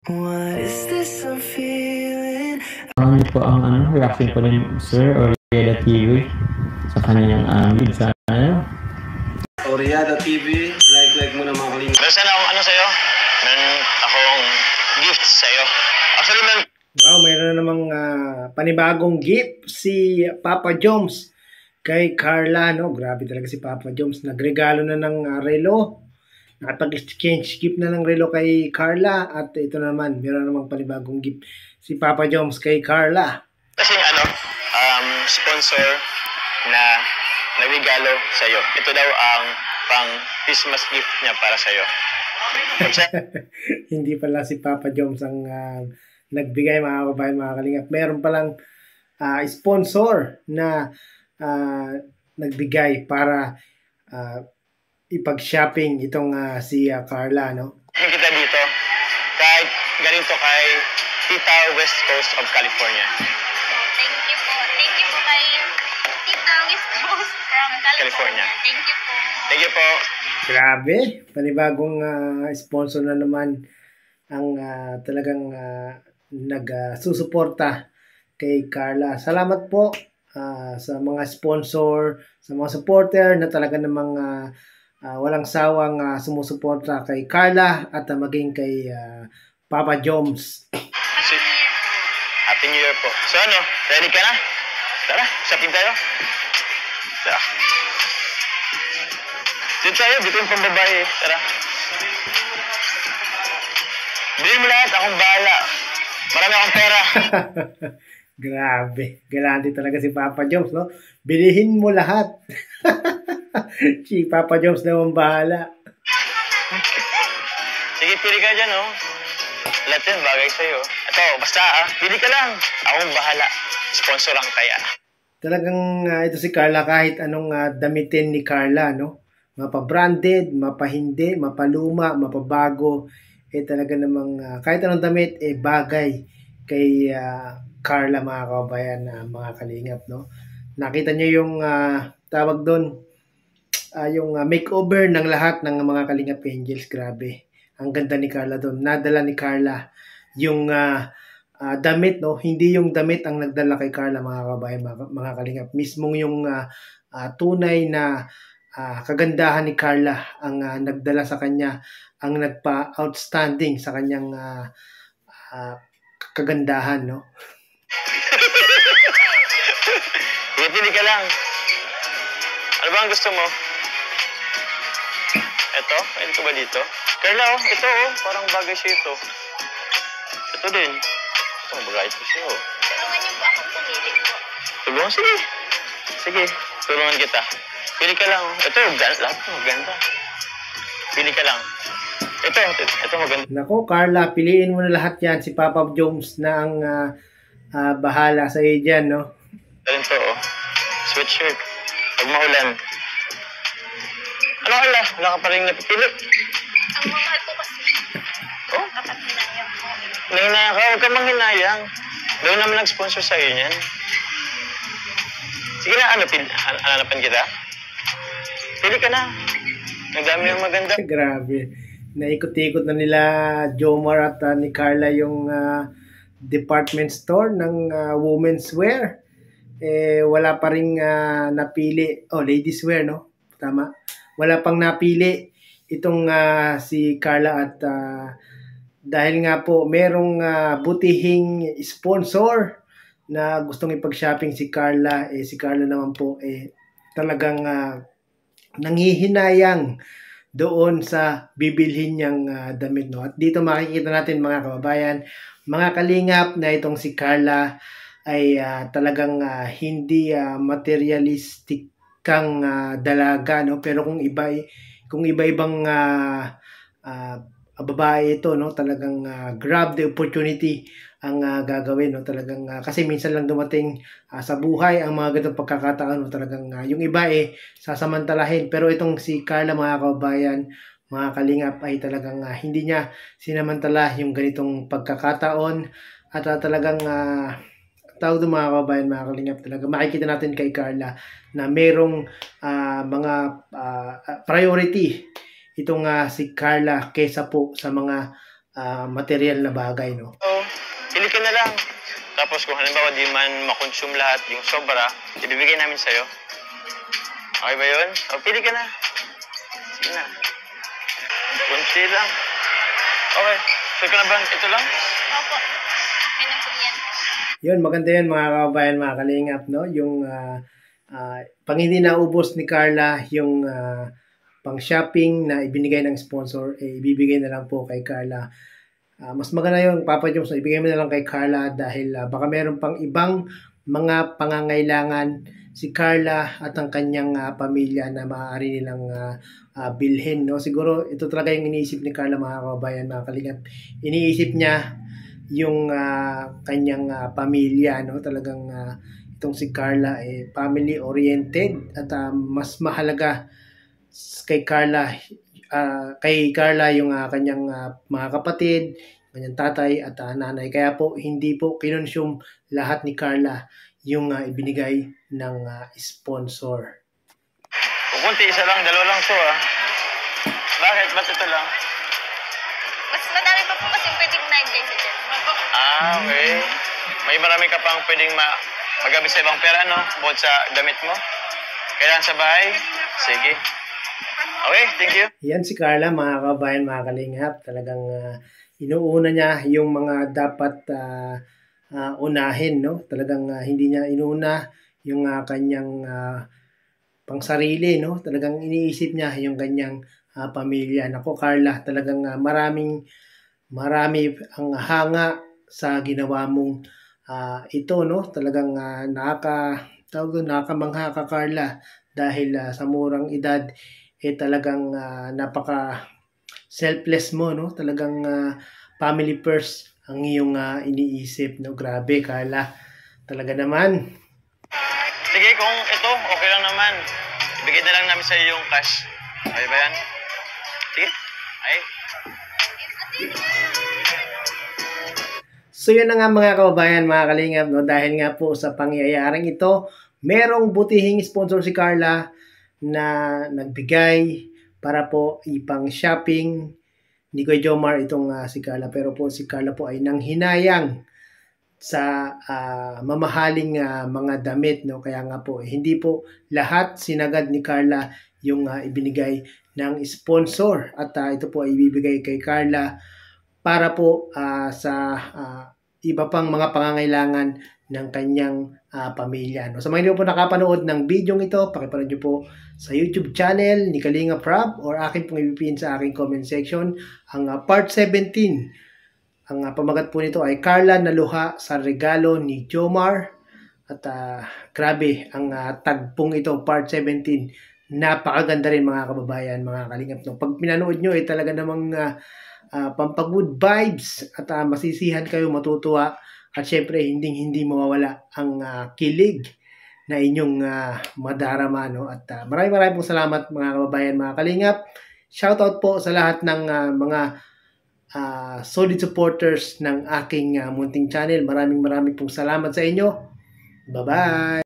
What is this I'm feeling? Ano po ang reaction po ni Sir Oriada TV sa kanyang lead sa Oriada TV, like mo na mga kalingap. Meron sana akong sa'yo. Meron akong gift sa'yo. Actually, Wow, mayroon na namang panibagong gift si Papa Joms kay Carla, no? Grabe talaga si Papa Joms. Nagregalo na ng relo. Nakapag-exchange gift na ng relo kay Carla. At ito naman, mayroon namang panibagong gift si Papa Joms kay Carla. kasi sponsor na nagregalo sa'yo. Ito daw ang pang Christmas gift niya para sa'yo. Hindi pala si Papa Joms ang nagbigay, mga kabayan, mga kalingap. Meron palang sponsor na nagbigay para ipag-shopping itong si Carla, no? Kita dito, kahit galing to kay Tita West Coast of California. Thank you po. Thank you po kay Tita West Coast from California. Thank you po. Thank you po. Grabe, panibagong sponsor na naman ang talagang nagsusuporta kay Carla. Salamat po sa mga sponsor, sa mga supporter na talaga namang walang sawang sumusuporta kay Carla at maging kay Papa Joms. Happy New Year po. So ready ka na? Tara, shopping tayo. Tara. Dito tayo, dito yung pambabae. Tara. Bilhin mo lahat, akong bahala. Marami akong pera. Grabe, galante talaga si Papa Joms, no? Bilihin mo lahat. Si Papa Joms naman bahala. Sige, pili ka dyan, oh. Lahat yan, bagay sa'yo. Ito, basta pili ka lang. Akong bahala. Sponsor lang kaya. Talagang ito si Carla, kahit anong damitin ni Carla, no? Mapa-branded, mapa-hindi, mapaluma, mapabago. Talaga namang kahit anong damit, bagay kay Carla, mga kabayan, mga kalingap, no? Nakita niyo yung tawag doon, yung makeover ng lahat ng mga Kalingap Angels. Grabe. Ang ganda ni Carla doon. Nadala ni Carla yung damit, no? Hindi yung damit ang nagdala kay Carla, mga kabayan, mga Kalingap. Mismong yung tunay na kagandahan ni Carla ang nagdala sa kanya, ang nagpa-outstanding sa kanyang kagandahan, no? Pili ka lang. Ano ba ang gusto mo? Ito? Pwede ko ba dito? Carla, ito parang bagay siya ito. Ito din. Ito, bagay ito siya, Tulungan niyo po akong pumili po. Tulungan? Sige. Sige, tulungan kita. Pili ka lang. Ito, lahat maganda. Pili ka lang. Ito maganda. Nako, Carla, piliin mo na lahat yan. Si Papa Joms na ang bahala sa iyo dyan, no? Ito rin to, sweatshirt. Pag maulan. Ano, Carla? Wala ka pa rin napipili. Ang mahal po kasi. Oh? Dapat hinayang po. Nahinayang ka. Huwag ka manghinayang. Doon naman nag-sponsor sa'yo niyan. Sige na, hanapan kita. Pili ka na. Ang dami yung maganda. Grabe. Naikot-ikot na nila Jomar at ni Carla yung department store ng women's wear. Wala pa rin napili. Ladies wear, no? Tama. Wala pang napili itong si Carla at dahil nga po merong butihing sponsor na gustong ipag-shopping si Carla, si Carla naman po talagang nanghihinayang doon sa bibilhin niyang damit, no? At dito makikita natin, mga kababayan, mga kalingap, na itong si Carla ay talagang hindi materialistic kang dalaga, no? Pero kung iba-ibang babae ito, no, talagang grab the opportunity ang gagawin, no? Talagang kasi minsan lang dumating sa buhay ang mga ganitong pagkakataon, no? Talagang yung iba sasamantalahin, pero itong si Carla, mga kababayan, mga kalingap, ay talagang hindi niya sinamantala yung ganitong pagkakataon at talagang tawag doon, mga kabayan, mga kalingap, talaga makikita natin kay Carla na merong mga priority itong si Carla kesa po sa mga material na bagay, no? So, pili ka na lang. Tapos kung halimbawa di man makonsume lahat yung sobra, ibibigay namin sa'yo. Okay ba yun? O, pili ka na. Sige na. Kunti lang. Okay. Sure ka na ba? Ito lang? Opo. Okay na po yan. Yun, maganda yan mga kababayan, mga kalingap, no? Yung pang hindi naubos ni Carla, yung pang shopping na ibinigay ng sponsor, ibibigay na lang po kay Carla. Mas maganda yung Papa Jones, ibigay mo na lang kay Carla dahil baka meron pang ibang mga pangangailangan si Carla at ang kanyang pamilya na maaari nilang bilhin, no? Siguro ito talaga yung iniisip ni Carla, mga kababayan, mga kalingap. Iniisip niya yung kanyang pamilya, no? Talagang itong si Carla family oriented at mas mahalaga kay Carla yung kanyang mga kapatid, kanyang tatay at nanay. Kaya po hindi po kinonsume lahat ni Carla yung ibinigay ng sponsor. Kung kunti, isa lang, dalawa lang to Bakit? Ba't ito lang? Mas madami pa po kasi pwedeng na-engage sa dyan. Okay. May marami ka pang pwedeng magamit sa ibang pera, no? Bukod sa damit mo. Kailangan sa bahay? Sige. Okay, thank you. Yan si Carla, mga kabayan, mga kalingap. Talagang inuuna niya yung mga dapat unahin, no? Talagang hindi niya inuuna yung kanyang pangsarili, no? Talagang iniisip niya yung kanyang pamilya. Nako, Carla, talagang marami ang hanga sa ginawa mong ito, no? Talagang nakakamangha ka, Carla, dahil sa murang edad talagang napaka selfless mo, no? Talagang family first ang iyong iniisip, no? Grabe, Carla. Talaga naman. Sige, kung ito, okay lang naman. Ibigay na lang namin sa iyo yung cash. Okay ba yan? Sige. Ay. So yun na nga mga kababayan, mga kalingap, no? Dahil nga po sa pangyayaring ito, merong butihing sponsor si Carla na nagbigay para po ipang shopping ni Kuya Jomar itong si Carla. Pero po si Carla po ay nanghinayang sa mamahaling mga damit, no? Kaya nga po hindi po lahat sinagad ni Carla yung ibinigay ng sponsor at ito po ay ibibigay kay Carla para po sa iba pang mga pangangailangan ng kanyang pamilya, no? Sa mga hindi po nakapanood ng video ito, pakipanood nyo po sa YouTube channel ni Kalinga Prab or akin pong ipipin sa aking comment section ang part 17. Ang pamagat po nito ay Carla naluha sa regalo ni Jomar at grabe ang tagpong ito, part 17. Napakaganda rin mga kababayan, mga kalingap, no? Pag pinanood nyo talaga namang pampagood vibes at masisihan kayo, matutuwa at syempre hindi mawawala ang kilig na inyong madarama, no? At maraming pong salamat mga kababayan, mga kalingap. Shoutout po sa lahat ng mga solid supporters ng aking munting channel. Maraming pong salamat sa inyo. Bye-bye!